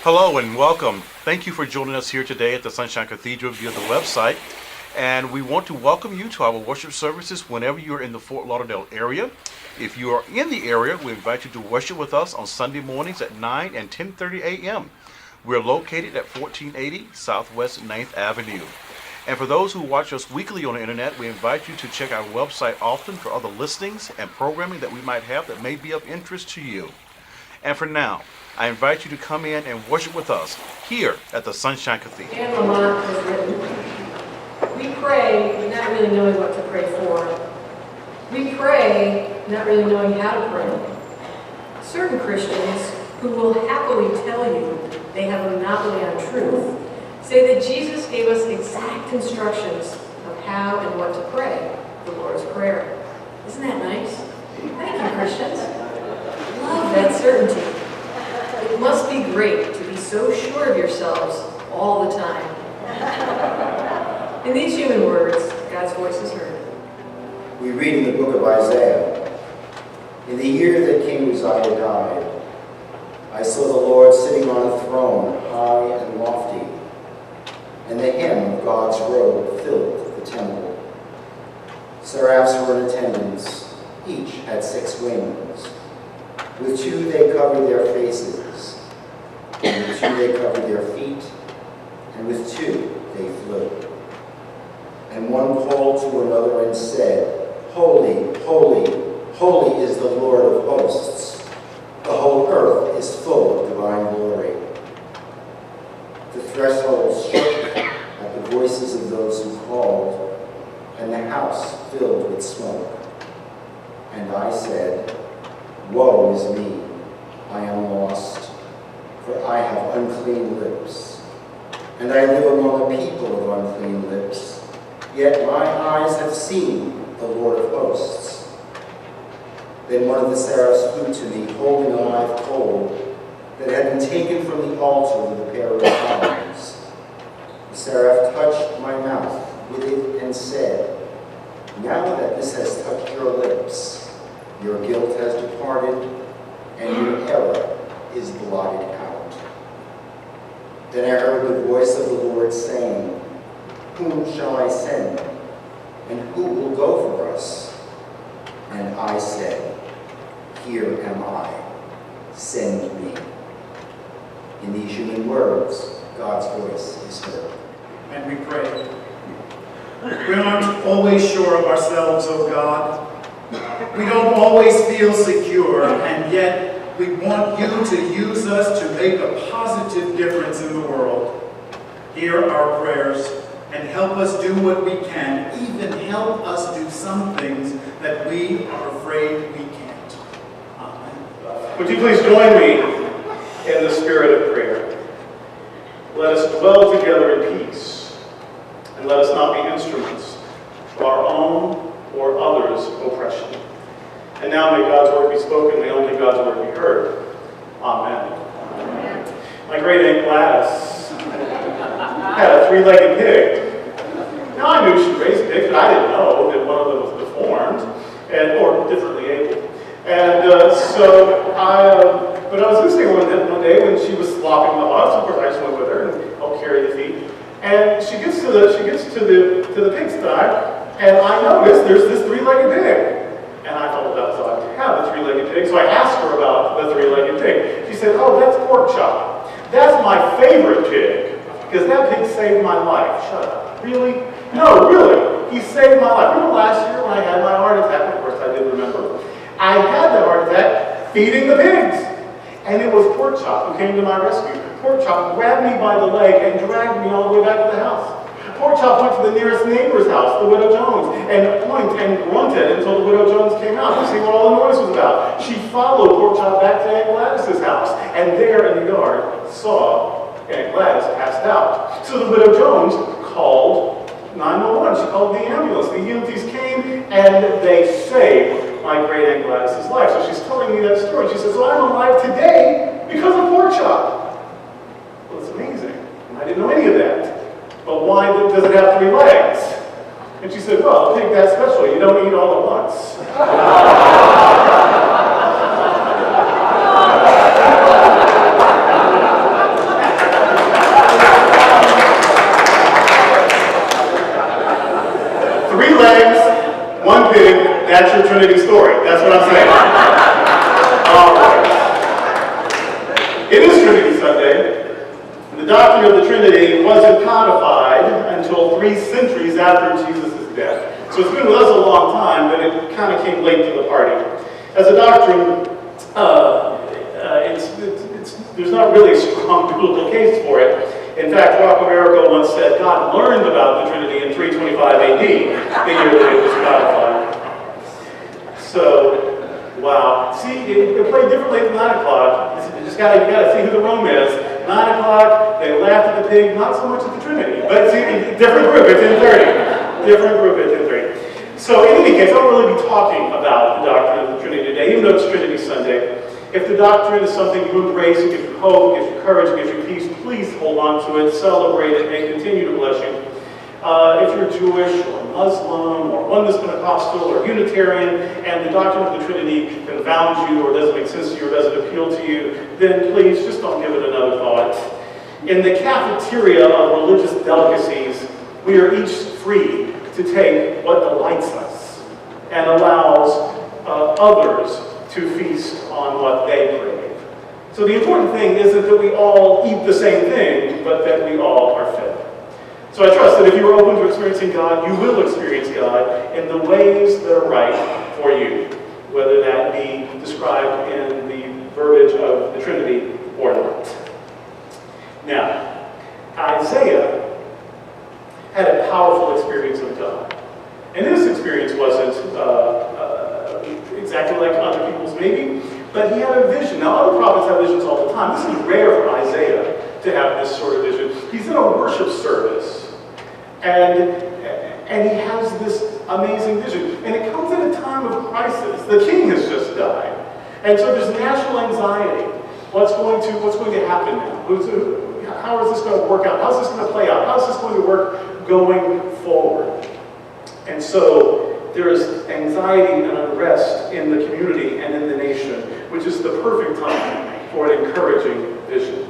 Hello and welcome. Thank you for joining us here today at the Sunshine Cathedral via the website. And we want to welcome you to our worship services whenever you're in the Fort Lauderdale area. If you are in the area, we invite you to worship with us on Sunday mornings at 9 and 10:30 a.m. We're located at 1480 Southwest 9th Avenue. And for those who watch us weekly on the internet, we invite you to check our website often for other listings and programming that we might have that may be of interest to you. And for now, I invite you to come in and worship with us here at the Sunshine Cathedral. And Lamont has written, we pray not really knowing what to pray for. We pray not really knowing how to pray. Certain Christians who will happily tell you they have a monopoly on truth say that Jesus gave us exact instructions of how and what to pray, the Lord's Prayer. Isn't that nice? Thank you, Christians. Love that certainty. It must be great to be so sure of yourselves all the time. In these human words, God's voice is heard. We read in the book of Isaiah, in the year that King Uzziah died, I saw the Lord sitting on a throne, high and lofty, and the hem of God's robe filled the temple. Seraphs were in attendance, each had 6 wings. With 2 they covered their faces, and with 2 they covered their feet, and with 2 they flew. And one called to another and said, Holy, holy, holy is the Lord of hosts. The whole earth is full of divine glory. The threshold shook at the voices of those who called, and the house filled with smoke. And I said, Woe is me, I am lost, for I have unclean lips, and I live among a people of unclean lips. Yet my eyes have seen the Lord of hosts. Then one of the seraphs flew to me, holding a live coal that had been taken from the altar with a pair of tongs. The seraph touched my mouth with it and said, Now that this has touched your lips, your guilt has departed, and your error is blotted out. Then I heard the voice of the Lord saying, Whom shall I send? And who will go for us? And I said, Here am I, send me. In these human words, God's voice is heard. And we pray. We aren't always sure of ourselves, O God. We don't always feel secure, and yet we want you to use us to make a positive difference in the world. Hear our prayers and help us do what we can, even help us do some things that we are afraid we can't. Amen. Would you please join me in the spirit of prayer? Let us dwell together in peace, and let us not be instruments of our own or others' oppression. And now may God's word be spoken, may only God's word be heard. Amen. Amen. My great Aunt Gladys had a 3-legged pig. Now I knew she raised pigs, but I didn't know that one of them was deformed or differently able. And but I was listening one day when she was slopping the hogs. Of course, I just went with her and helped carry the feed. And she gets to the pigsty. And I noticed there's this 3-legged pig. And I thought, well, that's odd to have a 3-legged pig. So I asked her about the 3-legged pig. She said, oh, that's pork chop. That's my favorite pig. Because that pig saved my life. Shut up. Really? No, really. He saved my life. Remember last year when I had my heart attack? Of course, I didn't remember. I had that heart attack feeding the pigs. And it was Pork Chop who came to my rescue. Pork Chop grabbed me by the leg and dragged me all the way back to the house. Pork Chop went to the nearest neighbor's house, the Widow Jones, and pointed and grunted until the Widow Jones came out to see what all the noise was about. She followed Pork Chop back to Aunt Gladys's house, and there in the yard saw Aunt Gladys passed out. So the Widow Jones called 911. She called the ambulance. The EMTs came, and they saved my great Aunt Gladys's life. So she's telling me that story. She says, well, I'm alive today because of Pork Chop. Well, it's amazing. I didn't know any of that. But why does it have 3 legs? And she said, well, a pig that special, you don't eat all at once. That's your Trinity story. That's what I'm saying. All right. It is Trinity Sunday. The doctrine of the Trinity wasn't codified until 3 centuries after Jesus' death. So it's been with us a long time, but it kind of came late to the party. As a doctrine, there's not really a strong biblical case for it. In fact, Rocco Americo once said God learned about the Trinity in 325 AD, the year that it was codified. So, wow. See, it played differently at 9 o'clock. You just gotta see who the Rome is. 9 o'clock, they laughed at the pig, not so much at the Trinity. But see, different group at 10:30. Different group at 10:30. So in any case, I won't really be talking about the doctrine of the Trinity today, even though it's Trinity Sunday. If the doctrine is something you embrace, it gives you hope, it gives you courage, it gives you peace, please hold on to it, celebrate it, and continue to bless you. If you're Jewish or Muslim or Oneness Pentecostal or Unitarian, and the doctrine of the Trinity confounds you or doesn't make sense to you or doesn't appeal to you, then please just don't give it another thought. In the cafeteria of religious delicacies, we are each free to take what delights us and allows others to feast on what they crave. So the important thing isn't that we all eat the same thing, but that we all are fed. So I trust that if you are open to experiencing God, you will experience God in the ways that are right for you, whether that be described in the verbiage of the Trinity or not. Now, Isaiah had a powerful experience of God. And his experience wasn't exactly like other people's maybe, but he had a vision. Now, other prophets have visions all the time. This is rare for Isaiah to have this sort of vision. He's in a worship service, and he has this amazing vision. And it comes at a time of crisis. The king has just died. And so there's national anxiety. What's going to happen now? How is this going to work out? How's this going to play out? How's this going to work going forward? And so there is anxiety and unrest in the community and in the nation, which is the perfect time for an encouraging vision.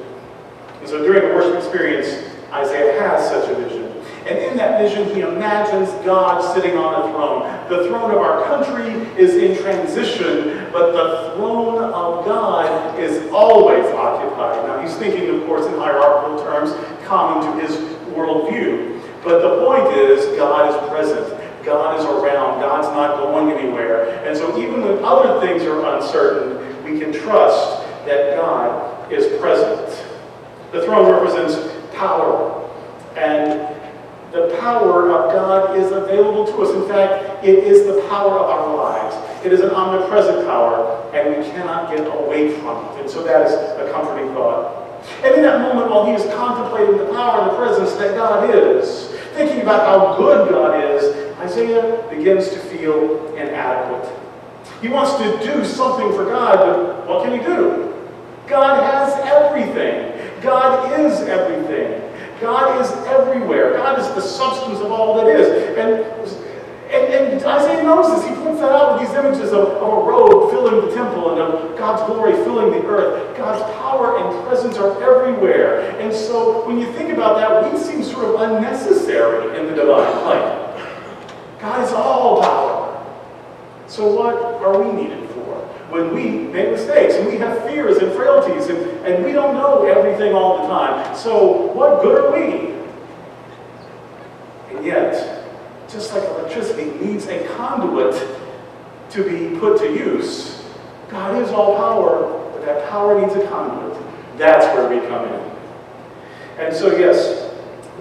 And so during the worship experience, Isaiah has such a vision. And in that vision, he imagines God sitting on a throne. The throne of our country is in transition, but the throne of God is always occupied. Now, he's thinking, of course, in hierarchical terms, common to his worldview. But the point is, God is present. God is around. God's not going anywhere. And so even when other things are uncertain, we can trust that God is present. The throne represents power. And the power of God is available to us. In fact, it is the power of our lives. It is an omnipresent power, and we cannot get away from it. And so that is a comforting thought. And in that moment, while he is contemplating the power and the presence that God is, thinking about how good God is, Isaiah begins to feel inadequate. He wants to do something for God, but what can he do? God has everything. God is everything. God is everywhere. God is the substance of all that is. And Isaiah knows this. He points that out with these images of a robe filling the temple and of God's glory filling the earth. God's power and presence are everywhere. And so when you think about that, we seem sort of unnecessary in the divine plan. God is all power. So what are we needed for? When we make mistakes and we have fears and frailties and we don't know everything all the time. So what good are we? And yet, just like electricity needs a conduit to be put to use, God is all power, but that power needs a conduit. That's where we come in. And so yes,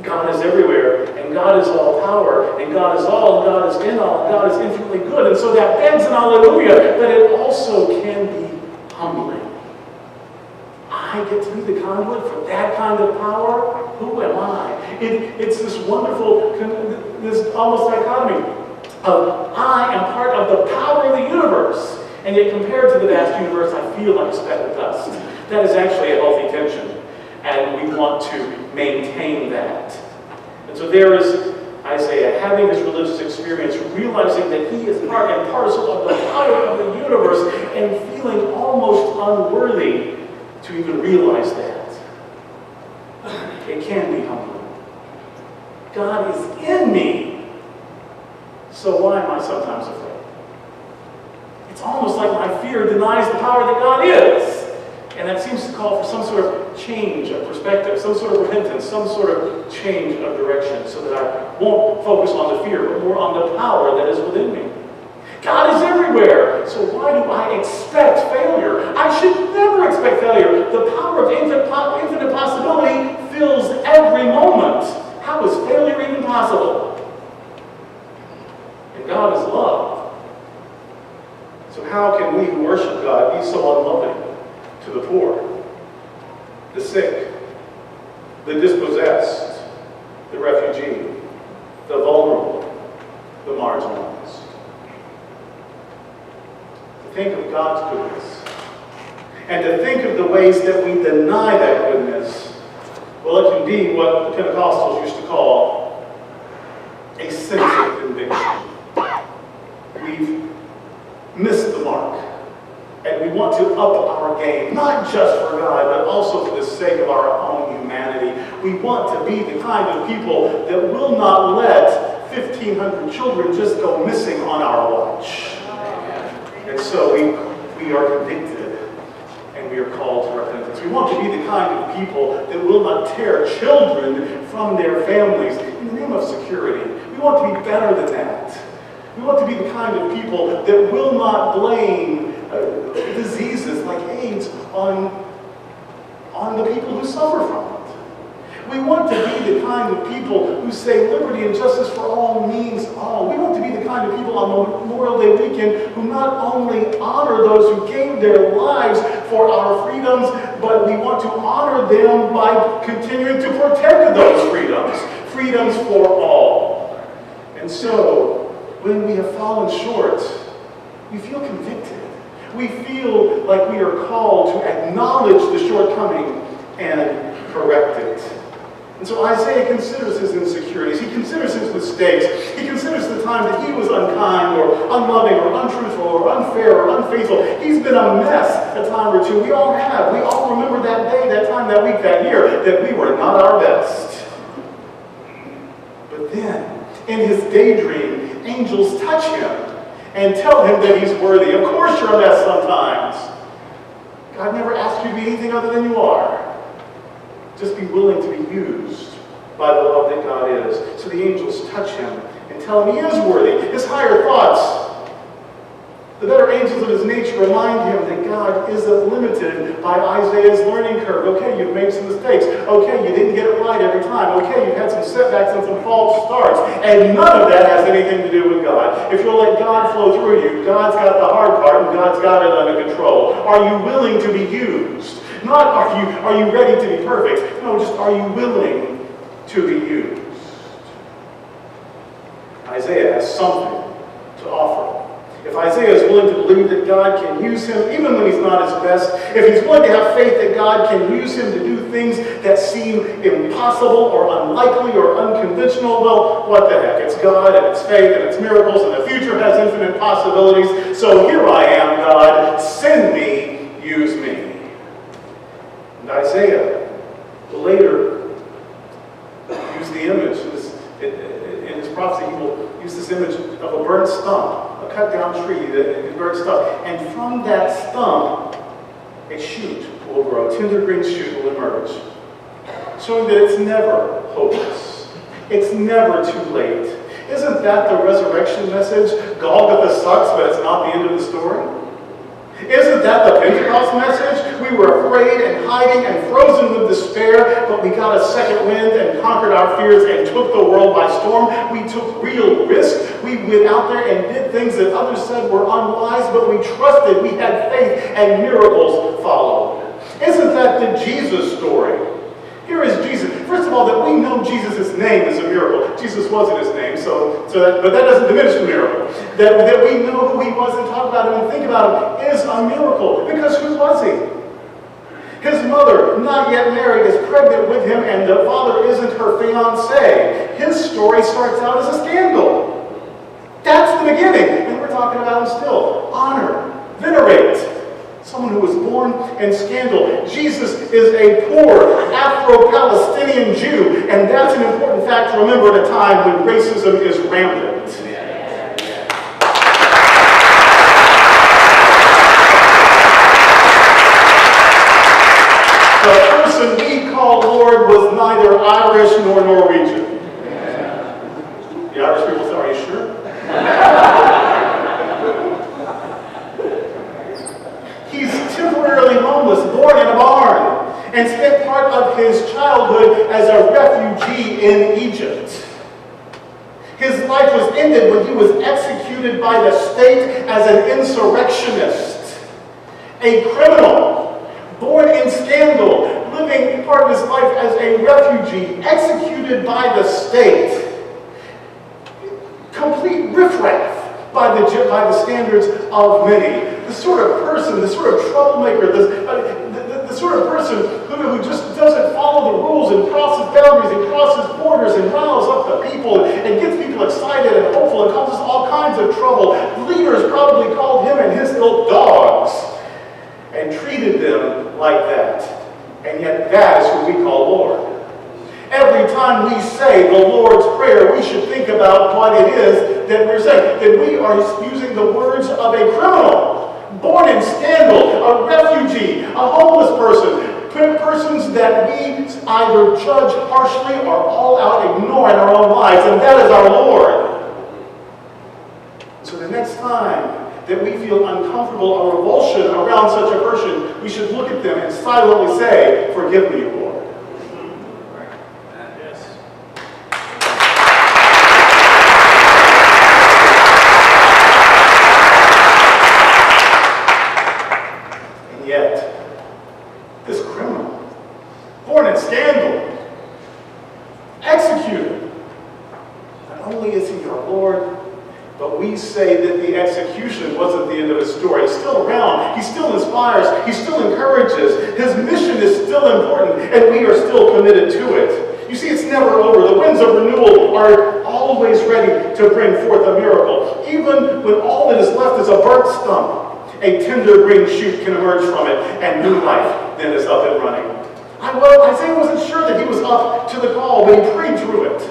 God is everywhere, and God is all power, and God is all, and God is in all, and God is infinitely good. And so that begs an hallelujah, but it also can be humbling. I get to be the conduit for that kind of power? Who am I? It's this wonderful, this almost dichotomy of I am part of the power of the universe, and yet compared to the vast universe, I feel like a speck of dust. That is actually a healthy tension, and we want to maintain that. And so there is Isaiah having his religious experience, realizing that he is part and parcel of the power of the universe, and feeling almost unworthy to even realize that. It can be humbling. God is in me, so why am I sometimes afraid? It's almost like my fear denies the power that God is. And that seems to call for some sort of change of perspective, some sort of repentance, some sort of change of direction, so that I won't focus on the fear, but more on the power that is within me. God is everywhere, so why do I expect failure? I should never expect failure. The power of infinite possibility fills every moment. How is failure even possible? And God is love. So how can we who worship God be so unloving to the poor, the sick, the dispossessed, the refugee, the vulnerable, the marginalized? To think of God's goodness, and to think of the ways that we deny that goodness, well, it can be what the Pentecostals used to call a sense of conviction. We've missed the mark. And we want to up our game, not just for God, but also for the sake of our own humanity. We want to be the kind of people that will not let 1,500 children just go missing on our watch. And so we are convicted, and we are called to repentance. We want to be the kind of people that will not tear children from their families in the name of security. We want to be better than that. We want to be the kind of people that will not blame diseases like AIDS on the people who suffer from it. We want to be the kind of people who say liberty and justice for all means all. We want to be the kind of people on Memorial Day weekend who not only honor those who gave their lives for our freedoms, but we want to honor them by continuing to protect those freedoms for all. And so, when we have fallen short, we feel convicted. We feel like we are called to acknowledge the shortcoming and correct it. And so Isaiah considers his insecurities. He considers his mistakes. He considers the time that he was unkind or unloving or untruthful or unfair or unfaithful. He's been a mess a time or two. We all have. We all remember that day, that time, that week, that year, that we were not our best. But then, in his daydream, angels touch him and tell him that he's worthy. Of course you're a mess sometimes. God never asked you to be anything other than you are. Just be willing to be used by the love that God is. So the angels touch him and tell him he is worthy. His higher thoughts, the better angels of his nature, remind him that God isn't limited by Isaiah's learning curve. Okay, you've made some mistakes. Okay, you didn't get it right every time. Okay, you've had some setbacks and some false starts. And none of that has anything to do with God. If you'll let God flow through you, God's got the hard part and God's got it under control. Are you willing to be used? Not are you ready to be perfect? No, just are you willing to be used? Isaiah has something to offer. If Isaiah is willing to believe that God can use him, even when he's not his best, if he's willing to have faith that God can use him to do things that seem impossible or unlikely or unconventional, well, what the heck? It's God and it's faith and it's miracles and the future has infinite possibilities. So here I am, God, send me, use me. And Isaiah will later use the image. In his prophecy, he will use this image of a burnt stump, a cut down tree, a burnt stump. And from that stump, a shoot will grow, a tender green shoot will emerge, showing that it's never hopeless. It's never too late. Isn't that the resurrection message? Golgotha sucks, but it's not the end of the story. Isn't that the Pentecost message? We were afraid and hiding and frozen with despair, but we got a second wind and conquered our fears and took the world by storm. We took real risk. We went out there and did things that others said were unwise, but we trusted, we had faith, and miracles followed. Isn't that the Jesus story? Here is Jesus. First of all, that we know Jesus' name is a miracle. Jesus wasn't his name, but that doesn't diminish the miracle. That we know who he was and talk about him and think about him is a miracle. Because who was he? His mother, not yet married, is pregnant with him, and the father isn't her fiancé. His story starts out as a scandal. That's the beginning, and we're talking about him still. Honor, venerate. Someone who was born in scandal. Jesus is a poor Afro-Palestinian Jew, and that's an important fact to remember at a time when racism is rampant. Lord was neither Irish nor Norwegian. The Irish people say, are you sure? He's temporarily homeless, born in a barn, and spent part of his childhood as a refugee in Egypt. His life was ended when he was executed by the state as an insurrectionist, a criminal, born in scandal, living part of his life as a refugee, executed by the state. Complete riffraff by the standards of many. The sort of person, the sort of troublemaker, the sort of person who just doesn't follow the rules and crosses boundaries and crosses borders and riles up the people and gets people excited and hopeful and causes all kinds of trouble. Leaders probably called him and his ilk dogs and treated them like that. And yet that is who we call Lord. Every time we say the Lord's Prayer, we should think about what it is that we're saying. That we are using the words of a criminal, born in scandal, a refugee, a homeless person, persons that we either judge harshly or all out ignore in our own lives, and that is our Lord. So the next time that we feel uncomfortable or revulsion around such a person, we should look at them and silently say, "Forgive me, Lord." Say that the execution wasn't the end of his story. He's still around. He still inspires. He still encourages. His mission is still important, and we are still committed to it. You see, it's never over. The winds of renewal are always ready to bring forth a miracle. Even when all that is left is a burnt stump, a tender green shoot can emerge from it, and new life then is up and running. Isaiah wasn't sure that he was up to the call, but he prayed through it.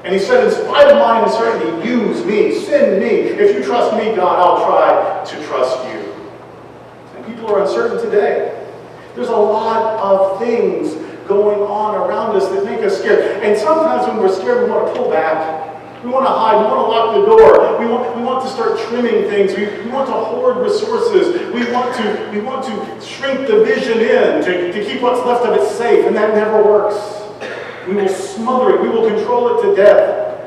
And he said, in spite of my uncertainty, use me, send me. If you trust me, God, I'll try to trust you. And people are uncertain today. There's a lot of things going on around us that make us scared. And sometimes when we're scared, we want to pull back. We want to hide. We want to lock the door. We want to start trimming things. We want to hoard resources. We want to shrink the vision in to keep what's left of it safe. And that never works. We will smother it. We will control it to death.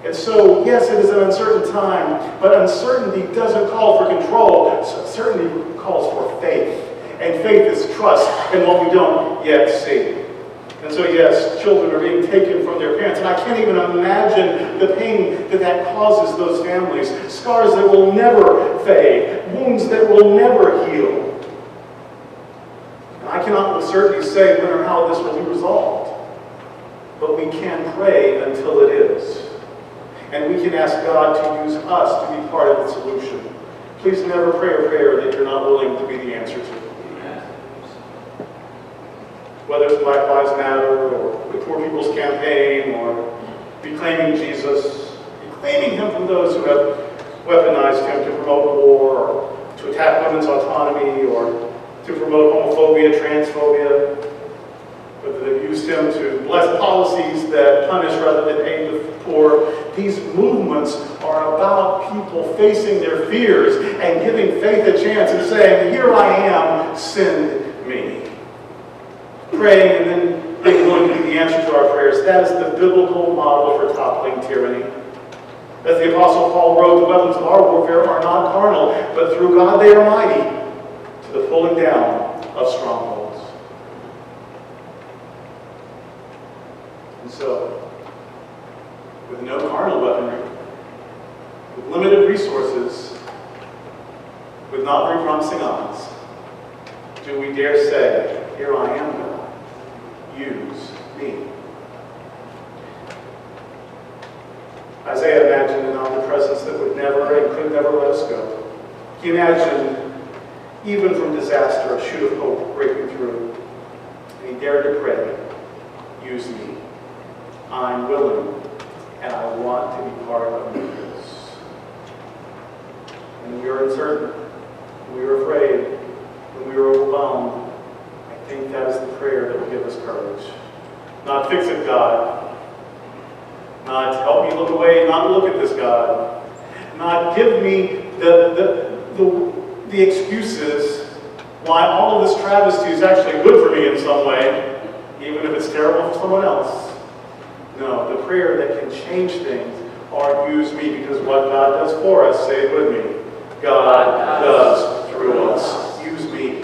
And so, yes, it is an uncertain time, but uncertainty doesn't call for control. Certainty calls for faith. And faith is trust in what we don't yet see. And so, yes, children are being taken from their parents. And I can't even imagine the pain that causes those families. Scars that will never fade. Wounds that will never heal. And I cannot with certainty say when or how this will be resolved. But we can pray until it is. And we can ask God to use us to be part of the solution. Please never pray a prayer that you're not willing to be the answer to. Whether it's Black Lives Matter, or the Poor People's Campaign, or reclaiming Jesus, reclaiming him from those who have weaponized him to promote war, or to attack women's autonomy, or to promote homophobia, transphobia. Whether they've used him to bless policies that punish rather than aid the poor. These movements are about people facing their fears and giving faith a chance and saying, here I am, send me. Praying and then being willing to be the answer to our prayers. That is the biblical model for toppling tyranny. As the Apostle Paul wrote, the weapons of our warfare are not carnal, but through God they are mighty to the pulling down of strongholds. And so, with no carnal weaponry, with limited resources, with not very promising odds, do we dare say, here I am, God, use me. Isaiah imagined an omnipresence that would never and could never let us go. He imagined, even from disaster, a shoot of hope breaking through. And he dared to pray, use me. I'm willing, and I want to be part of this. When we are uncertain, when we are afraid, when we are overwhelmed, I think that is the prayer that will give us courage. Not fix it, God. Not help me look away, not look at this, God. Not give me the excuses why all of this travesty is actually good for me in some way, even if it's terrible for someone else. No, the prayer that can change things or use me, because what God does for us, say it with me, God does through us. Use me.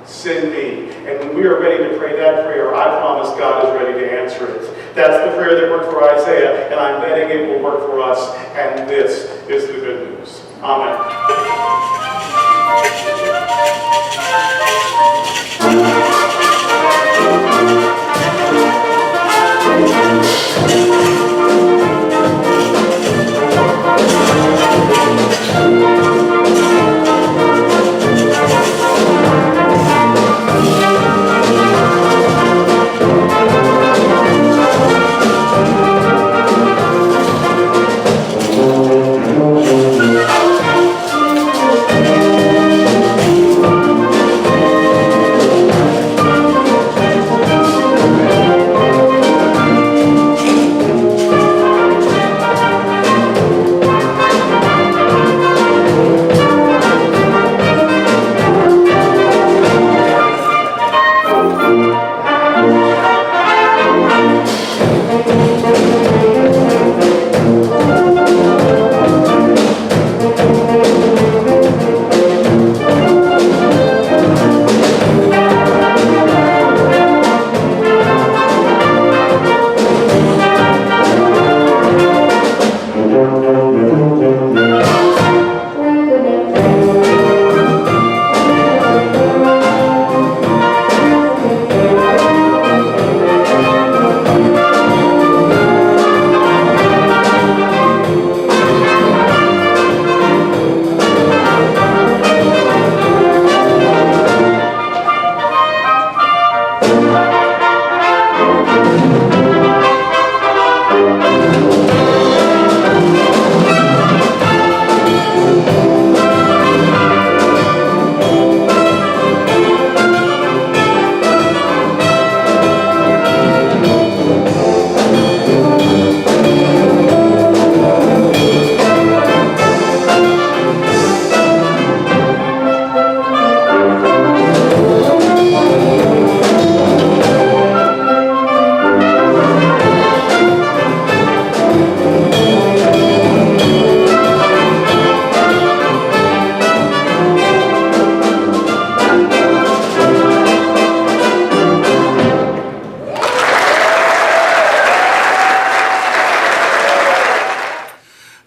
Send me. And when we are ready to pray that prayer, I promise God is ready to answer it. That's the prayer that worked for Isaiah, and I'm betting it will work for us, and this is the good news. Amen.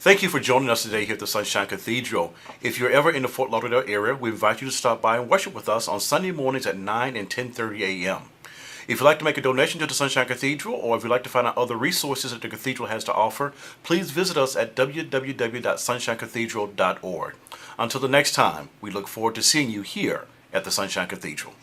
Thank you for joining us today here at the Sunshine Cathedral. If you're ever in the Fort Lauderdale area, we invite you to stop by and worship with us on Sunday mornings at 9 and 10:30 a.m. If you'd like to make a donation to the Sunshine Cathedral, or if you'd like to find out other resources that the Cathedral has to offer, please visit us at www.sunshinecathedral.org. Until the next time, we look forward to seeing you here at the Sunshine Cathedral.